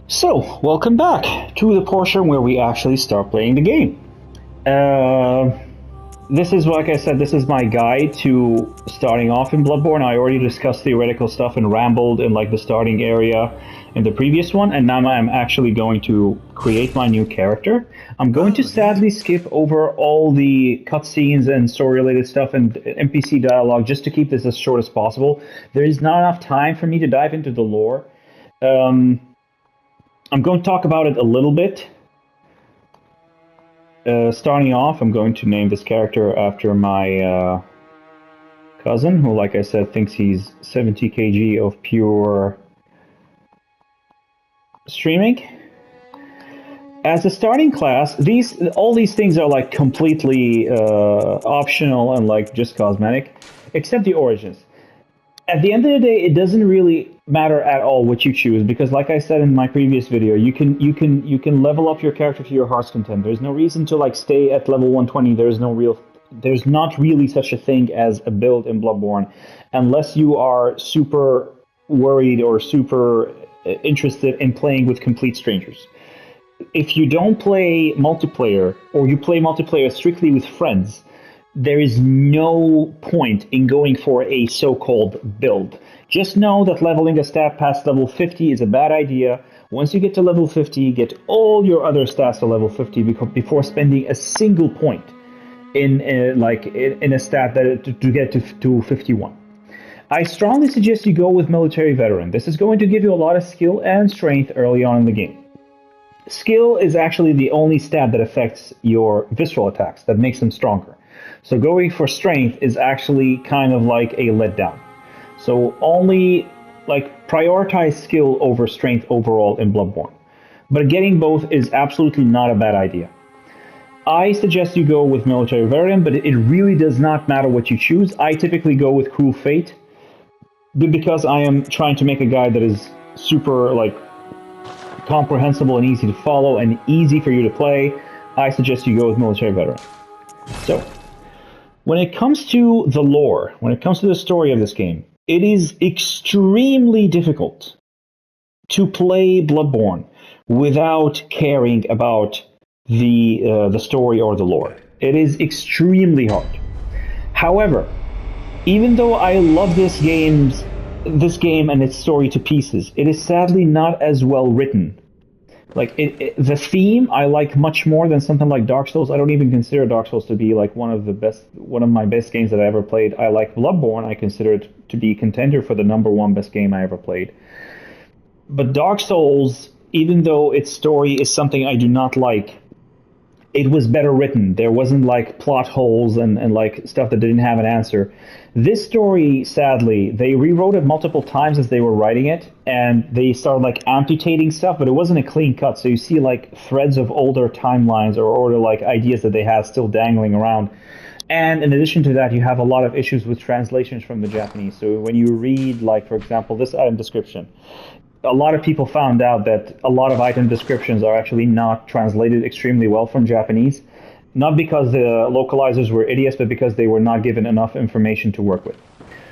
So, welcome back to the portion where we actually start playing the game. This is, like I said, this is my guide to starting off in Bloodborne. I already discussed theoretical stuff and rambled in like the starting area in the previous one, and now I'm actually going to create my new character. I'm going to sadly skip over all the cutscenes and story-related stuff and NPC dialogue just to keep this as short as possible. There is not enough time for me to dive into the lore. I'm going to talk about it a little bit. Starting off, I'm going to name this character after my cousin, who, like I said, thinks he's 70 kg of pure streaming. As a starting class, all these things are like completely optional and like just cosmetic, except the origins. At the end of the day, it doesn't really matter at all what you choose, because like I said in my previous video, you can level up your character to your heart's content. There's no reason to like stay at level 120. There's not really such a thing as a build in Bloodborne, unless you are super worried or super interested in playing with complete strangers. If you don't play multiplayer, or you play multiplayer strictly with friends, there is no point in going for a so-called build. Just know that leveling a stat past level 50 is a bad idea. Once you get to level 50, get all your other stats to level 50 before spending a single point in a stat to get to 51. I strongly suggest you go with military veteran. This is going to give you a lot of skill and strength early on in the game. Skill is actually the only stat that affects your visceral attacks, that makes them stronger. So going for strength is actually kind of like a letdown. So only like prioritize skill over strength overall in Bloodborne. But getting both is absolutely not a bad idea. I suggest you go with military veteran, but it really does not matter what you choose. I typically go with Cruel Fate, because I am trying to make a guide that is super like comprehensible and easy to follow and easy for you to play. I suggest you go with military veteran. So, when it comes to the lore, when it comes to the story of this game, it is extremely difficult to play Bloodborne without caring about the story or the lore. It is extremely hard. However, even though I love this game and its story to pieces, it is sadly not as well written. Like the theme I like much more than something like Dark Souls. I don't even consider Dark Souls to be like one of my best games that I ever played. I like Bloodborne. I consider it to be contender for the #1 best game I ever played. But Dark Souls, even though its story is something I do not like, it was better written. There wasn't like plot holes and like stuff that didn't have an answer. This story, sadly, they rewrote it multiple times as they were writing it, and they started like amputating stuff, but it wasn't a clean cut. So you see like threads of older timelines or older like ideas that they had still dangling around. And in addition to that, you have a lot of issues with translations from the Japanese. So when you read, like, for example, this item description, a lot of people found out that a lot of item descriptions are actually not translated extremely well from Japanese. Not because the localizers were idiots, but because they were not given enough information to work with.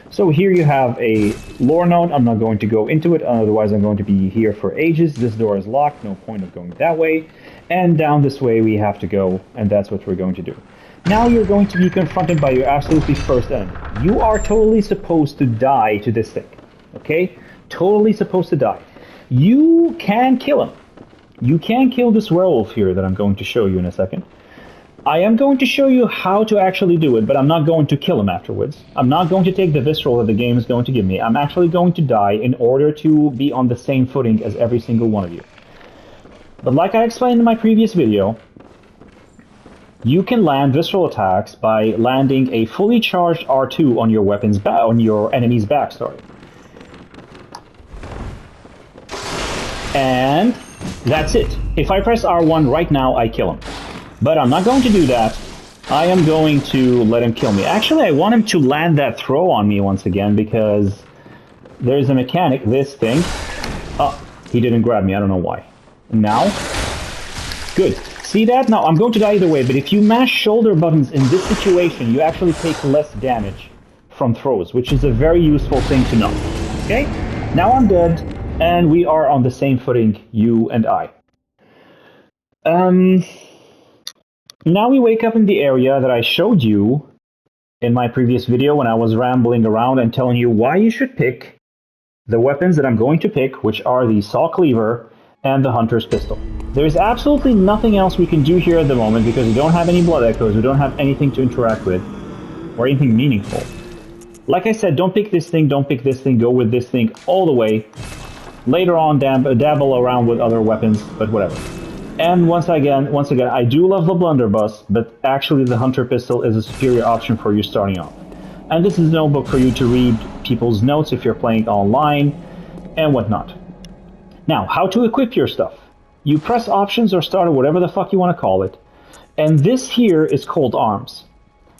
So here you have a lore note. I'm not going to go into it, otherwise I'm going to be here for ages. This door is locked, no point of going that way. And down this way we have to go, and that's what we're going to do. Now you're going to be confronted by your absolutely first enemy. You are totally supposed to die to this thing, okay? Totally supposed to die. You can kill him. You can kill this werewolf here that I'm going to show you in a second. I am going to show you how to actually do it, but I'm not going to kill him afterwards. I'm not going to take the visceral that the game is going to give me. I'm actually going to die in order to be on the same footing as every single one of you. But like I explained in my previous video, you can land visceral attacks by landing a fully charged R2 on your on your enemy's backstory. And that's it. If I press R1 right now, I kill him. But I'm not going to do that. I am going to let him kill me. Actually, I want him to land that throw on me once again, because there's a mechanic, this thing. Oh, he didn't grab me. I don't know why. Now? Good. See that? Now, I'm going to die either way, but if you mash shoulder buttons in this situation, you actually take less damage from throws, which is a very useful thing to know. Okay? Now I'm dead. and we are on the same footing, you and I. Now we wake up in the area that I showed you in my previous video when I was rambling around and telling you why you should pick the weapons that I'm going to pick, which are the Saw Cleaver and the Hunter's Pistol. There's absolutely nothing else we can do here at the moment because we don't have any blood echoes, we don't have anything to interact with, or anything meaningful. Like I said, don't pick this thing, don't pick this thing, go with this thing all the way. Later on, dabble around with other weapons, but whatever. And once again, I do love the blunderbuss, but actually the Hunter Pistol is a superior option for you starting off. And this is no book for you to read people's notes if you're playing online and whatnot. Now, how to equip your stuff. You press options or start or whatever the fuck you want to call it. And this here is called arms.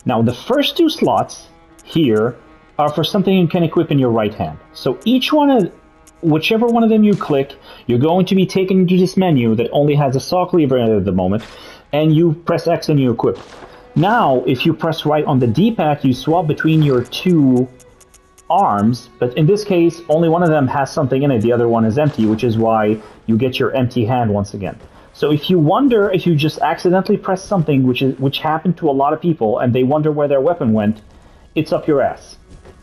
Now, the first two slots here are for something you can equip in your right hand. So each one, whichever one of them you click, you're going to be taken into this menu that only has a saw cleaver in it at the moment, and you press X and you equip. Now, if you press right on the D-pad, you swap between your two arms, but in this case, only one of them has something in it, the other one is empty, which is why you get your empty hand once again. So if you wonder if you just accidentally press something, which happened to a lot of people, and they wonder where their weapon went, it's up your ass.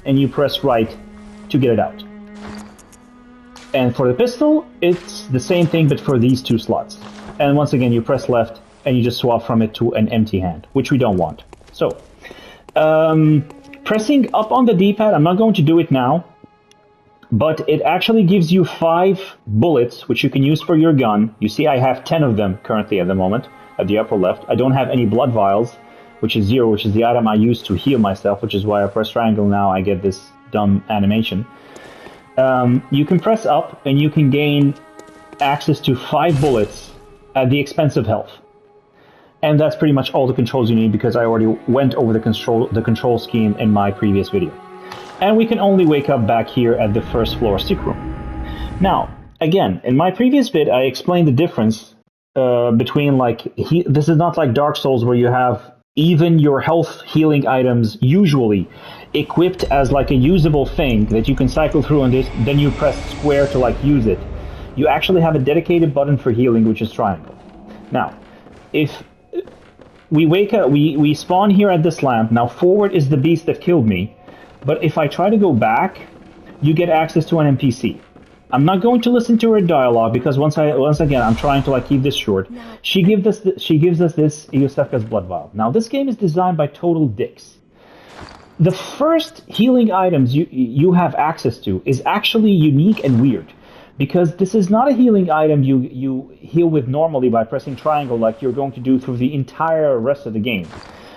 And you press right to get it out. And for the pistol, it's the same thing, but for these two slots. And once again, you press left, and you just swap from it to an empty hand, which we don't want. So, pressing up on the D-pad, I'm not going to do it now, but it actually gives you 5 bullets, which you can use for your gun. You see I have 10 of them currently at the moment, at the upper left. I don't have any blood vials, which is 0, which is the item I use to heal myself, which is why I press triangle now, I get this dumb animation. You can press up, and you can gain access to 5 bullets at the expense of health. And that's pretty much all the controls you need because I already went over the control scheme in my previous video. And we can only wake up back here at the first floor sick room. Now, again, in my previous vid, I explained the difference between this is not like Dark Souls where you have even your health healing items usually equipped as like a usable thing that you can cycle through and then you press square to use it. You actually have a dedicated button for healing, which is triangle. Now, if we wake up, we spawn here at this lamp. Now forward is the beast that killed me, but if I try to go back, you get access to an NPC. I'm not going to listen to her dialogue because once again I'm trying to keep this short. She gives us this Iosefka's blood vial. Now this game is designed by total dicks. The first healing items you have access to is actually unique and weird. Because this is not a healing item you heal with normally by pressing triangle like you're going to do through the entire rest of the game.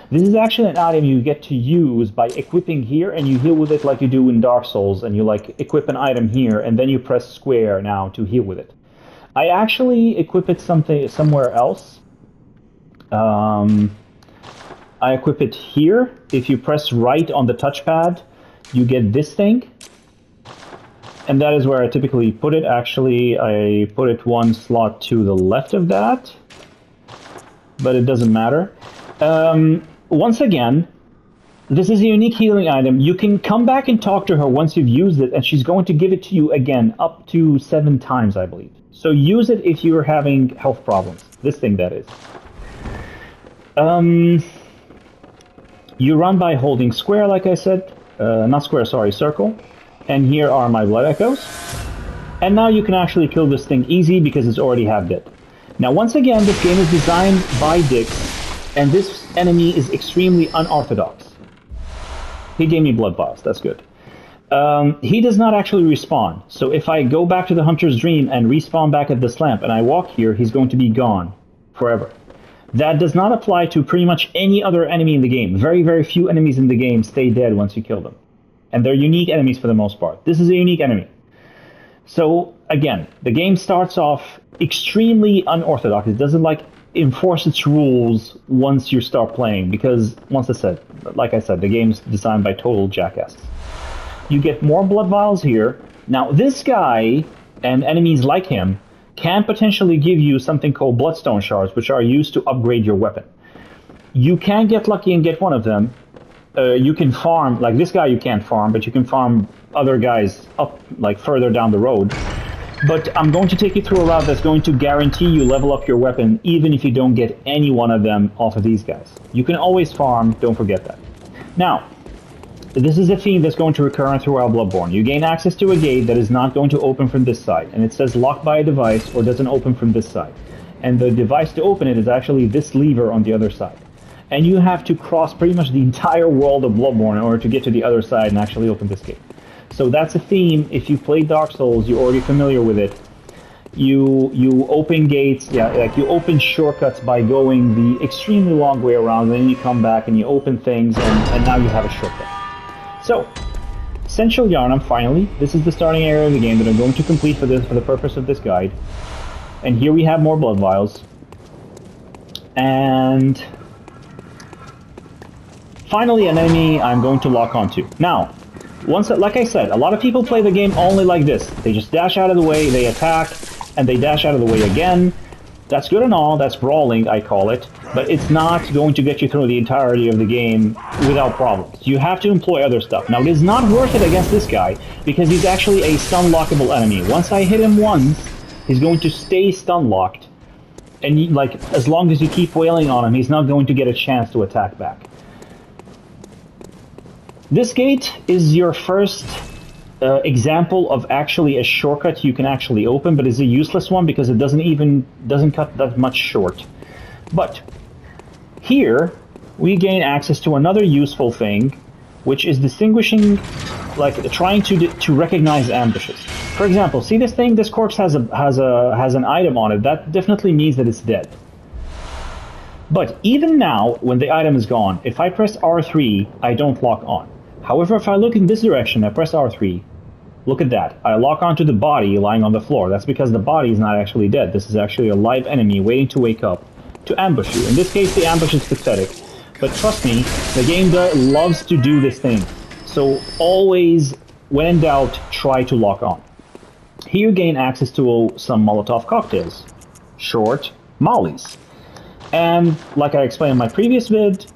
This is actually an item you get to use by equipping here, and you heal with it like you do in Dark Souls, and you equip an item here, and then you press square now to heal with it. I actually equip it somewhere else. I equip it here. If you press right on the touchpad, you get this thing. And that is where I typically put it. Actually, I put it one slot to the left of that, but it doesn't matter. Once again, this is a unique healing item. You can come back and talk to her once you've used it, and she's going to give it to you again up to 7 times, I believe. So use it if you're having health problems. This thing, that is. You run by holding square, like I said. Not square, sorry, circle. And here are my blood echoes. And now you can actually kill this thing easy because it's already half dead. Now once again, this game is designed by dicks, and this enemy is extremely unorthodox. He gave me blood vials, that's good. He does not actually respawn, so if I go back to the Hunter's Dream and respawn back at this lamp and I walk here, he's going to be gone forever. That does not apply to pretty much any other enemy in the game. Very, very few enemies in the game stay dead once you kill them. And they're unique enemies for the most part. This is a unique enemy. So, again, the game starts off extremely unorthodox. It doesn't enforce its rules once you start playing, because like I said, the game's designed by total jackasses. You get more blood vials here. Now, this guy and enemies like him can potentially give you something called bloodstone shards, which are used to upgrade your weapon. You can get lucky and get one of them. You can farm, like this guy you can't farm, but you can farm other guys up, further down the road. But I'm going to take you through a route that's going to guarantee you level up your weapon even if you don't get any one of them off of these guys. You can always farm, don't forget that. Now, this is a theme that's going to recur throughout Bloodborne. You gain access to a gate that is not going to open from this side, and it says locked by a device or doesn't open from this side. And the device to open it is actually this lever on the other side. And you have to cross pretty much the entire world of Bloodborne in order to get to the other side and actually open this gate. So that's a theme. If you played Dark Souls, you're already familiar with it. You open gates, like you open shortcuts by going the extremely long way around, and then you come back and you open things, and now you have a shortcut. So, Central Yharnam, finally. This is the starting area of the game that I'm going to complete for the purpose of this guide. And here we have more blood vials. And finally, an enemy I'm going to lock onto. Now, like I said, a lot of people play the game only like this. They just dash out of the way, they attack, and they dash out of the way again. That's good and all, that's brawling, I call it, but it's not going to get you through the entirety of the game without problems. You have to employ other stuff. Now, it is not worth it against this guy, because he's actually a stun-lockable enemy. Once I hit him once, he's going to stay stun-locked, and like, as long as you keep wailing on him, he's not going to get a chance to attack back. This gate is your first example of actually a shortcut you can actually open, but it's a useless one because it doesn't cut that much short. But here we gain access to another useful thing, which is distinguishing, like trying to recognize ambushes. For example, see this thing? This corpse has an item on it. That definitely means that it's dead. But even now, when the item is gone, if I press R3, I don't lock on. However, if I look in this direction, I press R3, look at that. I lock onto the body lying on the floor. That's because the body is not actually dead. This is actually a live enemy waiting to wake up to ambush you. In this case, the ambush is pathetic. But trust me, the game loves to do this thing. So always, when in doubt, try to lock on. Here you gain access to some Molotov cocktails. Short mollies. And like I explained in my previous vid,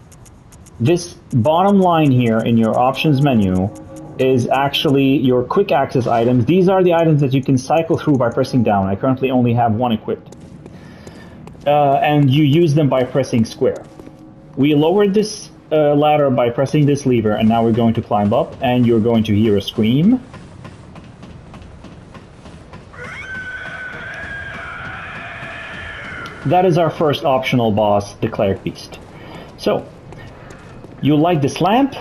this bottom line here in your options menu is actually your quick access items. These are the items that you can cycle through by pressing down. I currently only have one equipped. And you use them by pressing square. We lowered this ladder by pressing this lever, and now we're going to climb up, and you're going to hear a scream. That is our first optional boss, the Cleric Beast. So, you light this lamp,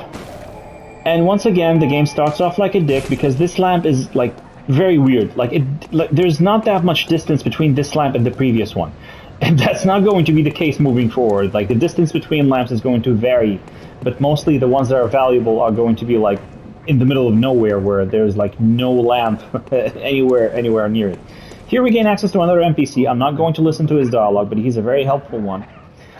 and once again the game starts off like a dick because this lamp is like very weird. There's not that much distance between this lamp and the previous one, and that's not going to be the case moving forward. Like the distance between lamps is going to vary, but mostly the ones that are valuable are going to be like in the middle of nowhere where there's like no lamp anywhere near it. Here we gain access to another NPC. I'm not going to listen to his dialogue, but he's a very helpful one.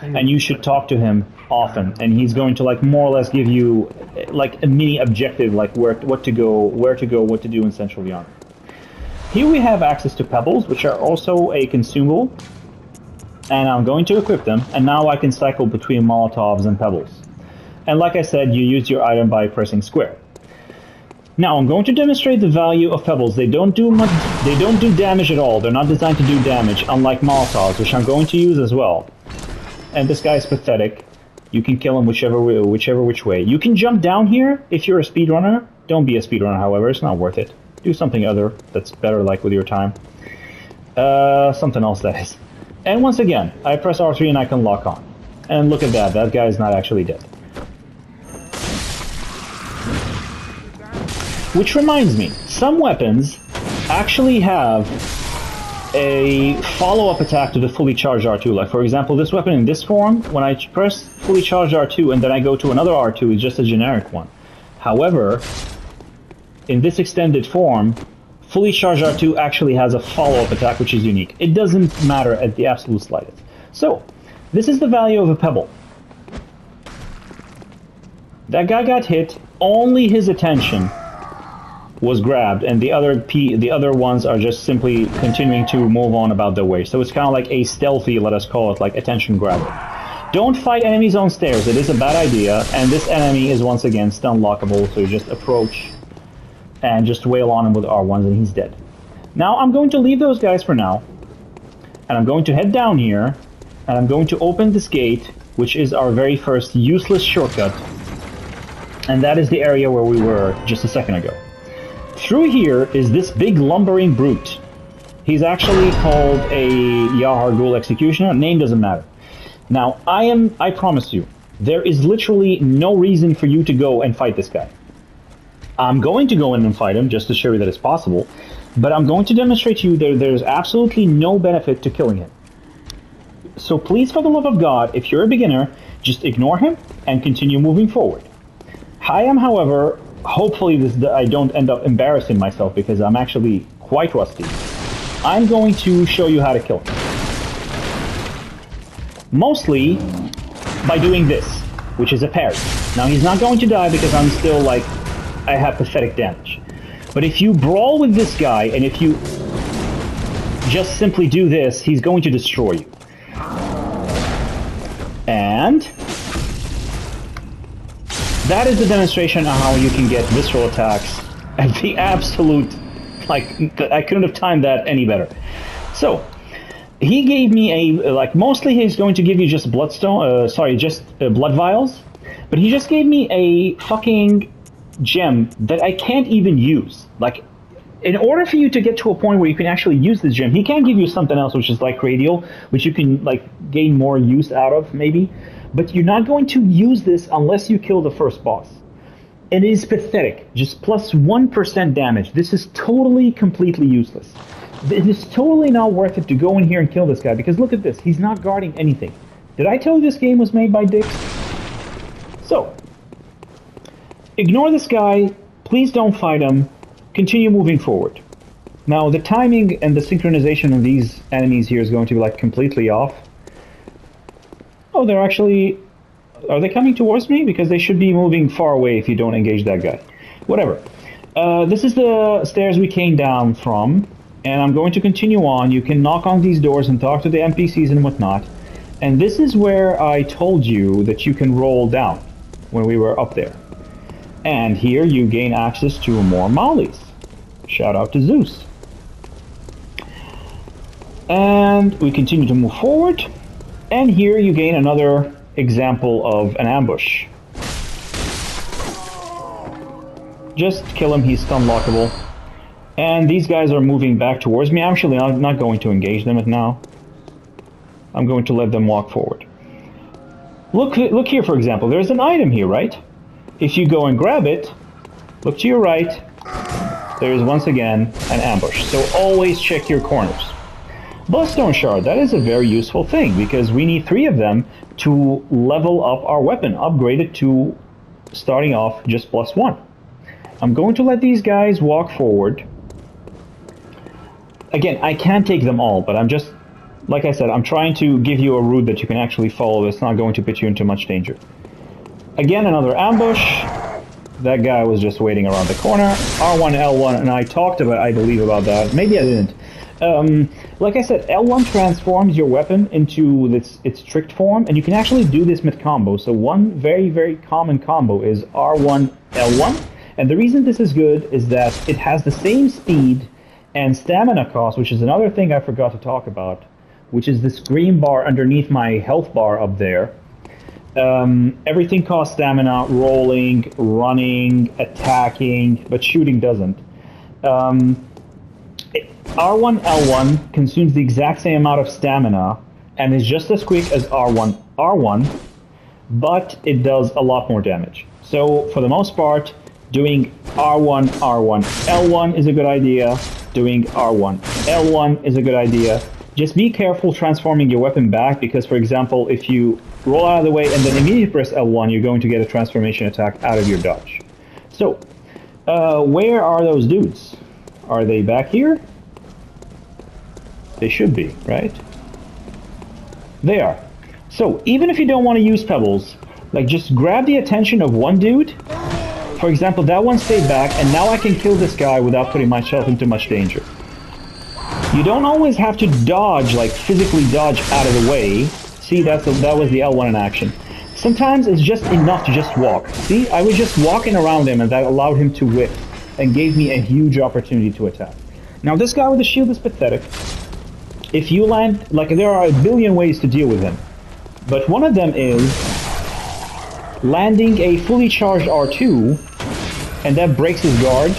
And you should talk to him often, and he's going to like more or less give you like a mini objective, like where to go, what to do in Central Yharnam. Here we have access to pebbles, which are also a consumable, and I'm going to equip them, and now I can cycle between Molotovs and pebbles. And like I said, you use your item by pressing square. Now I'm going to demonstrate the value of pebbles. They don't do much. They don't do damage at all. They're not designed to do damage, unlike Molotovs, which I'm going to use as well. And this guy is pathetic. You can kill him whichever which way. You can jump down here if you're a speedrunner. Don't be a speedrunner, however. It's not worth it. Do something other that's better, like with your time. Something else, that is. And once again, I press R3 and I can lock on. And look at that. That guy is not actually dead. Which reminds me, some weapons actually have a follow-up attack to the fully charged R2. Like, for example, this weapon in this form, when I press fully charged R2 and then I go to another R2, it's just a generic one. However, in this extended form, fully charged R2 actually has a follow-up attack, which is unique. It doesn't matter at the absolute slightest. So, this is the value of a pebble. That guy got hit, only his attention was grabbed, and the other ones are just simply continuing to move on about their way. So it's kind of like a stealthy, let us call it, like attention grabber. Don't fight enemies on stairs. It is a bad idea, and this enemy is once again stun lockable, so you just approach and just wail on him with R1s and he's dead. Now I'm going to leave those guys for now, and I'm going to head down here, and I'm going to open this gate, which is our very first useless shortcut, and that is the area where we were just a second ago. Through here is this big lumbering brute. He's actually called a Yahar Ghul Executioner. Name doesn't matter. Now, I promise you, there is literally no reason for you to go and fight this guy. I'm going to go in and fight him just to show you that it's possible, but I'm going to demonstrate to you that there's absolutely no benefit to killing him. So please, for the love of God, if you're a beginner, just ignore him and continue moving forward. I am, however, hopefully I don't end up embarrassing myself because I'm actually quite rusty. I'm going to show you how to kill him. Mostly by doing this, which is a parry. Now he's not going to die because I'm still like, I have pathetic damage. But if you brawl with this guy and if you just simply do this, he's going to destroy you. And that is the demonstration of how you can get visceral attacks at the absolute, like, I couldn't have timed that any better. So, he gave me a, like, mostly he's going to give you just blood vials, but he just gave me a fucking gem that I can't even use. Like, in order for you to get to a point where you can actually use this gem, he can give you something else which is like radial, which you can, like, gain more use out of, maybe. But you're not going to use this unless you kill the first boss. It is pathetic. Just plus 1% damage. This is totally, completely useless. It is totally not worth it to go in here and kill this guy, because look at this. He's not guarding anything. Did I tell you this game was made by dicks? So, ignore this guy. Please don't fight him. Continue moving forward. Now, the timing and the synchronization of these enemies here is going to be, like, completely off. Oh, they're actually... Are they coming towards me? Because they should be moving far away if you don't engage that guy. Whatever. This is the stairs we came down from, and I'm going to continue on. You can knock on these doors and talk to the NPCs and whatnot. And this is where I told you that you can roll down when we were up there. And here you gain access to more mollies. Shout out to Zeus. And we continue to move forward. And here you gain another example of an ambush. Just kill him, he's stun lockable. And these guys are moving back towards me. Actually, I'm not going to engage them now. I'm going to let them walk forward. Look here, for example. There's an item here, right? If you go and grab it, look to your right, there is once again an ambush. So always check your corners. Bloodstone Shard, that is a very useful thing, because we need 3 of them to level up our weapon, upgrade it to starting off just +1. I'm going to let these guys walk forward. Again, I can't take them all, but I'm just, like I said, I'm trying to give you a route that you can actually follow that's not going to put you into much danger. Again, another ambush. That guy was just waiting around the corner. R1, L1, and I talked about, I believe, about that. Maybe I didn't. Like I said, L1 transforms your weapon into its tricked form, and you can actually do this with combo. So one very, very common combo is R1, L1, and the reason this is good is that it has the same speed and stamina cost, which is another thing I forgot to talk about, which is this green bar underneath my health bar up there. Everything costs stamina, rolling, running, attacking, but shooting doesn't. R1, L1 consumes the exact same amount of stamina and is just as quick as R1, R1, but it does a lot more damage. So, for the most part, doing R1, R1, L1 is a good idea. Doing R1, L1 is a good idea. Just be careful transforming your weapon back, because, for example, if you roll out of the way and then immediately press L1, you're going to get a transformation attack out of your dodge. So, where are those dudes? Are they back here? They should be, right? They are. So, even if you don't want to use pebbles, like, just grab the attention of one dude. For example, that one stayed back, and now I can kill this guy without putting myself into much danger. You don't always have to dodge, like, physically dodge out of the way. See, that was the L1 in action. Sometimes it's just enough to just walk. See, I was just walking around him, and that allowed him to whip, and gave me a huge opportunity to attack. Now this guy with the shield is pathetic. If you land, like, there are a billion ways to deal with him, but one of them is landing a fully charged R2, and that breaks his guard.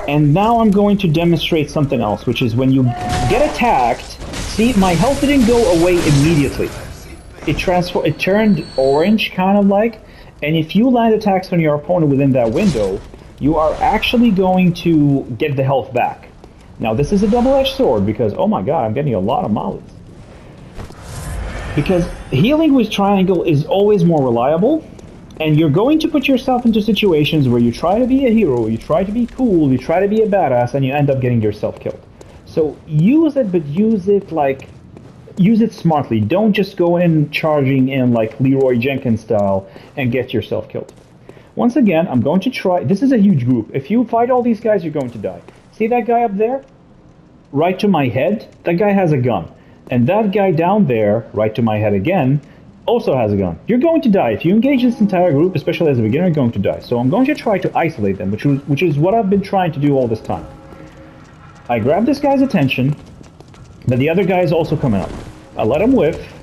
And now I'm going to demonstrate something else, which is when you get attacked, see, my health didn't go away immediately. It turned orange, kind of like, and if you land attacks on your opponent within that window, you are actually going to get the health back. Now this is a double-edged sword because, oh my god, I'm getting a lot of mollies. Because healing with triangle is always more reliable, and you're going to put yourself into situations where you try to be a hero, you try to be cool, you try to be a badass, and you end up getting yourself killed. So use it, but use it smartly. Don't just go in charging in like Leroy Jenkins style and get yourself killed. Once again, I'm going to try. This is a huge group. If you fight all these guys, you're going to die. See that guy up there? Right to my head? That guy has a gun. And that guy down there, right to my head again, also has a gun. You're going to die. If you engage this entire group, especially as a beginner, you're going to die. So I'm going to try to isolate them, which is what I've been trying to do all this time. I grab this guy's attention, but the other guy is also coming up. I let him whiff.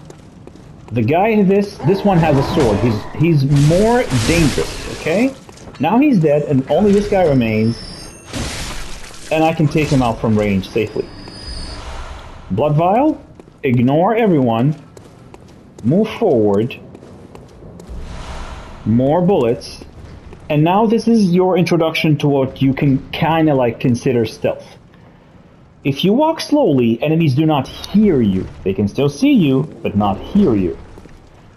The guy, this one has a sword. He's more dangerous, okay? Now he's dead, and only this guy remains, and I can take him out from range safely. Blood Vial, ignore everyone, move forward, more bullets, and now this is your introduction to what you can kind of like consider stealth. If you walk slowly, enemies do not hear you. They can still see you, but not hear you.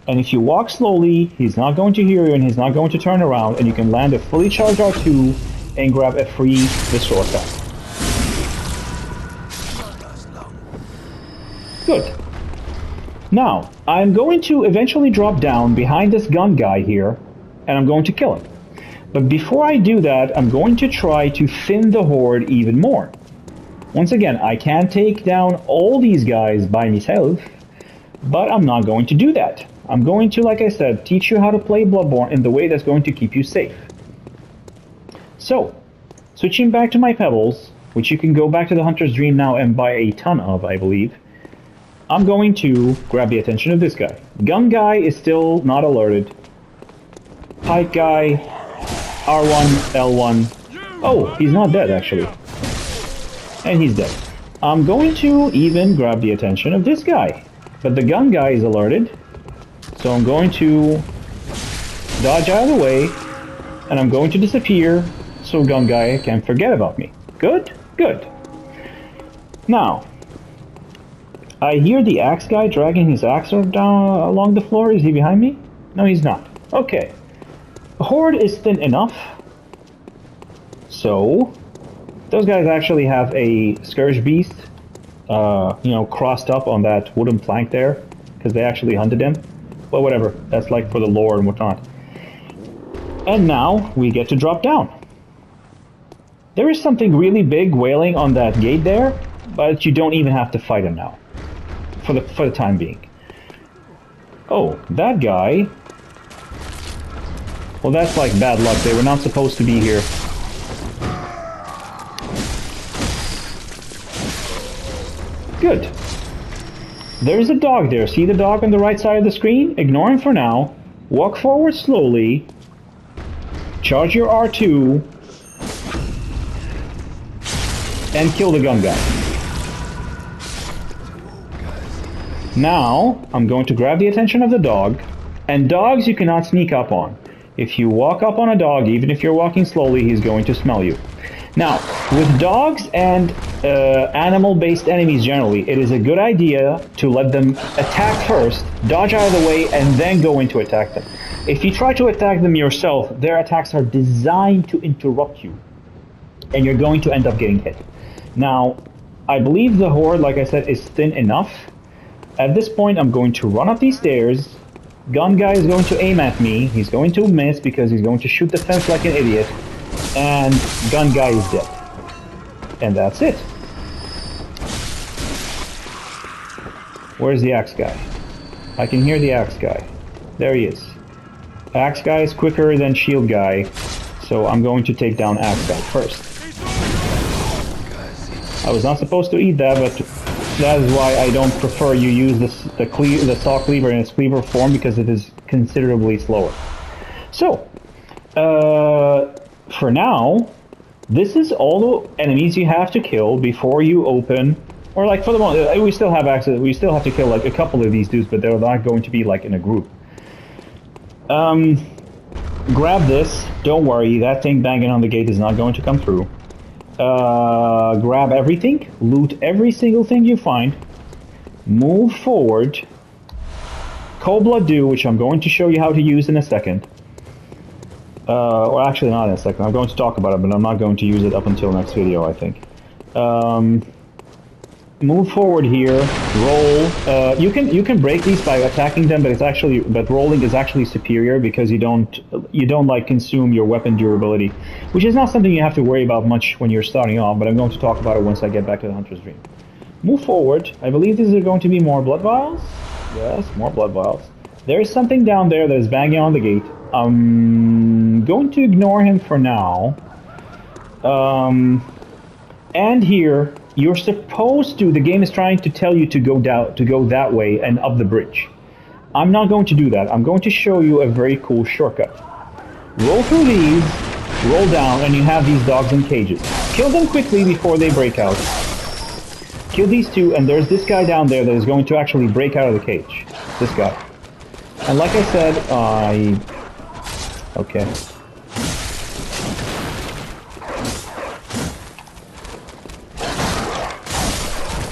And if you walk slowly, he's not going to hear you and he's not going to turn around, and you can land a fully charged R2 and grab a free Visceral attack. Good. Now, I'm going to eventually drop down behind this gun guy here, and I'm going to kill him. But before I do that, I'm going to try to thin the horde even more. Once again, I can take down all these guys by myself, but I'm not going to do that. I'm going to, like I said, teach you how to play Bloodborne in the way that's going to keep you safe. So, switching back to my pebbles, which you can go back to the Hunter's Dream now and buy a ton of, I believe, I'm going to grab the attention of this guy. Gun guy is still not alerted. Pike guy, R1, L1. Oh, he's not dead, actually. And he's dead. I'm going to even grab the attention of this guy. But the gun guy is alerted. So I'm going to dodge out of the way. And I'm going to disappear so gun guy can forget about me. Good? Good. Now, I hear the axe guy dragging his axe down along the floor. Is he behind me? No, he's not. Okay. The horde is thin enough. So those guys actually have a Scourge Beast, crossed up on that wooden plank there, because they actually hunted him. Well, whatever. That's like for the lore and whatnot. And now we get to drop down. There is something really big wailing on that gate there, but you don't even have to fight him now, for the time being. Oh, that guy. Well, that's like bad luck. They were not supposed to be here. Good. There's a dog there. See the dog on the right side of the screen? Ignore him for now. Walk forward slowly. Charge your R2. And kill the gun guy. Now, I'm going to grab the attention of the dog. And dogs you cannot sneak up on. If you walk up on a dog, even if you're walking slowly, he's going to smell you. Now, with dogs and animal-based enemies generally, it is a good idea to let them attack first, dodge out of the way, and then go in to attack them. If you try to attack them yourself, their attacks are designed to interrupt you, and you're going to end up getting hit. Now, I believe the horde, like I said, is thin enough. At this point, I'm going to run up these stairs. Gun guy is going to aim at me. He's going to miss because he's going to shoot the fence like an idiot. And gun guy is dead. And that's it. Where's the axe guy? I can hear the axe guy. There he is. Axe guy is quicker than shield guy, so I'm going to take down axe guy first. I was not supposed to eat that, but that is why I don't prefer you use the saw cleaver in its cleaver form, because it is considerably slower. So, for now, this is all the enemies you have to kill before you open, or like for the moment, we still have access, we still have to kill like a couple of these dudes, but they're not going to be like in a group. Grab this, don't worry, that thing banging on the gate is not going to come through. Grab everything, loot every single thing you find, move forward, Cold Blood Dew, which I'm going to show you how to use in a second. Or actually not in a second, I'm going to talk about it, but I'm not going to use it up until next video, I think. Move forward here, roll. You can break these by attacking them, but rolling is actually superior because you don't like consume your weapon durability, which is not something you have to worry about much when you're starting off. But I'm going to talk about it once I get back to the Hunter's Dream. Move forward. I believe these are going to be more blood vials. Yes, more blood vials. There is something down there that is banging on the gate. I'm going to ignore him for now. And here. You're supposed to, the game is trying to tell you to go that way and up the bridge. I'm not going to do that. I'm going to show you a very cool shortcut. Roll through these, roll down, and you have these dogs in cages. Kill them quickly before they break out. Kill these two, and there's this guy down there that is going to actually break out of the cage. This guy. And like I said, okay.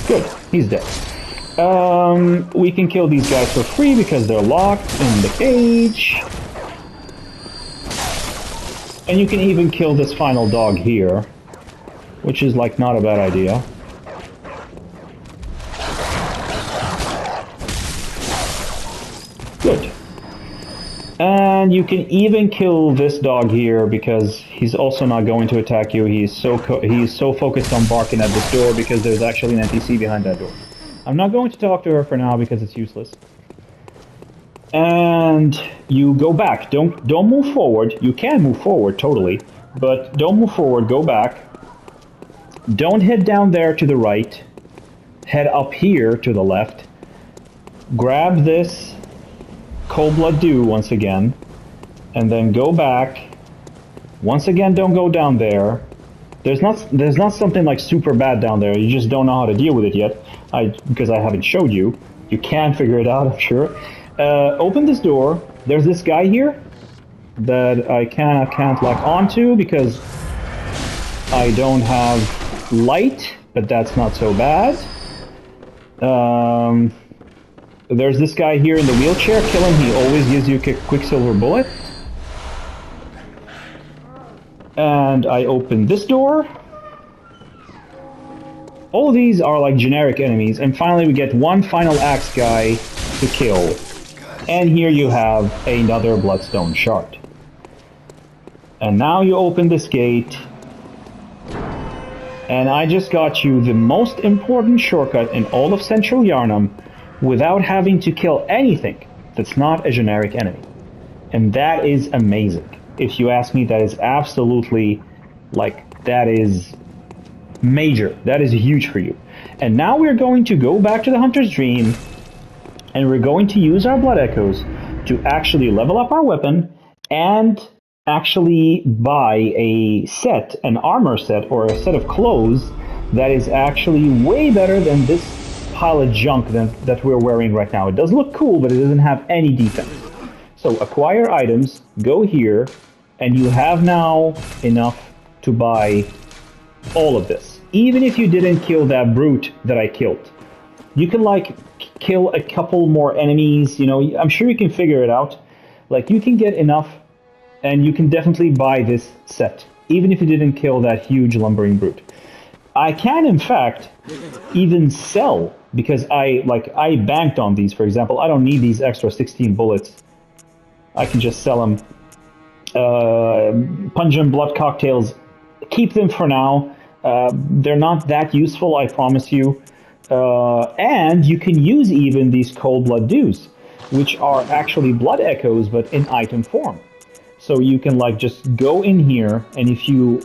Good, he's dead. We can kill these guys for free because they're locked in the cage. And you can even kill this final dog here, which is like not a bad idea. Good. And you can even kill this dog here because he's also not going to attack you. He's so focused on barking at this door because there's actually an NPC behind that door. I'm not going to talk to her for now because it's useless. And you go back. Don't move forward. You can move forward totally, but don't move forward. Go back. Don't head down there to the right. Head up here to the left. Grab this Cold Blood Dew once again, and then go back. Once again, don't go down there. There's not something like super bad down there. You just don't know how to deal with it yet. Because I haven't showed you. You can figure it out, I'm sure. Open this door. There's this guy here that I can't lock onto because I don't have light, but that's not so bad. There's this guy here in the wheelchair. Kill him. He always gives you a quicksilver bullet. And I open this door. All of these are like generic enemies. And finally we get one final axe guy to kill. And here you have another bloodstone shard. And now you open this gate. And I just got you the most important shortcut in all of Central Yharnam without having to kill anything that's not a generic enemy. And that is amazing. If you ask me, that is absolutely, like, that is major. That is huge for you. And now we're going to go back to the Hunter's Dream, and we're going to use our Blood Echoes to actually level up our weapon and actually buy a set, an armor set, or a set of clothes that is actually way better than this pile of junk that we're wearing right now. It does look cool, but it doesn't have any defense. So acquire items, go here, and you have now enough to buy all of this. Even if you didn't kill that brute that I killed. You can like kill a couple more enemies, you know, I'm sure you can figure it out. Like you can get enough and you can definitely buy this set, even if you didn't kill that huge lumbering brute. I can, in fact, even sell, because I banked on these, for example. I don't need these extra 16 bullets. I can just sell them. Pungent blood cocktails, keep them for now. They're not that useful, I promise you. And you can use even these cold blood dews, which are actually blood echoes, but in item form. So you can like just go in here, and if you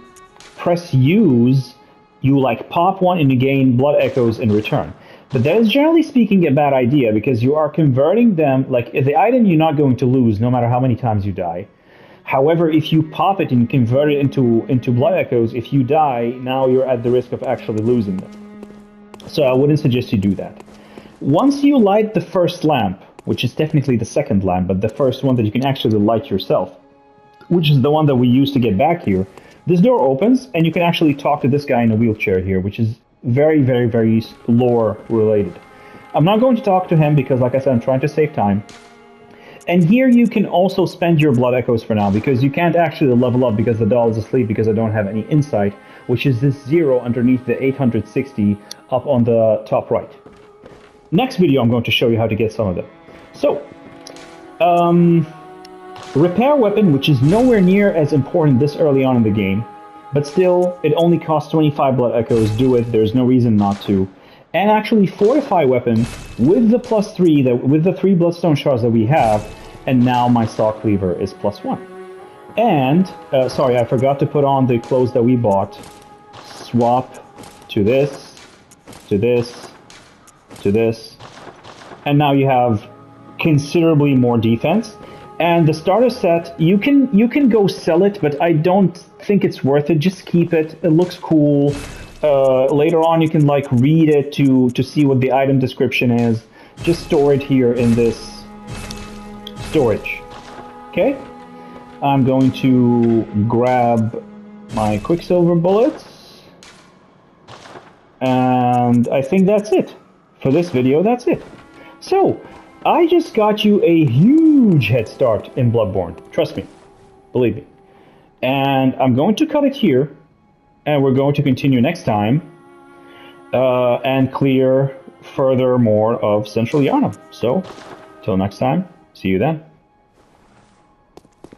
press use you like pop one and you gain blood echoes in return. But that is generally speaking a bad idea because you are converting them, like the item you're not going to lose no matter how many times you die. However, if you pop it and you convert it into blood echoes, if you die, now you're at the risk of actually losing them. So I wouldn't suggest you do that. Once you light the first lamp, which is technically the second lamp, but the first one that you can actually light yourself, which is the one that we used to get back here, this door opens and you can actually talk to this guy in a wheelchair here, which is very, very, very lore related. I'm not going to talk to him because, like I said, I'm trying to save time. And here you can also spend your blood echoes for now because you can't actually level up because the doll is asleep because I don't have any insight, which is this 0 underneath the 860 up on the top right. Next video I'm going to show you how to get some of them. So, repair weapon, which is nowhere near as important this early on in the game, but still, it only costs 25 blood echoes. Do it. There's no reason not to. And actually, fortify weapon with the +3 with the 3 bloodstone shards that we have, and now my saw cleaver is +1. And sorry, I forgot to put on the clothes that we bought. Swap to this, to this, to this, and now you have considerably more defense. And the starter set, you can go sell it, but I don't think it's worth it. Just keep it. It looks cool. Later on, you can like read it to see what the item description is. Just store it here in this storage. Okay. I'm going to grab my Quicksilver bullets, and I think that's it for this video. That's it. So, I just got you a huge head start in Bloodborne. Trust me. Believe me. And I'm going to cut it here, and we're going to continue next time and clear further more of Central Yharnam. So, till next time, see you then.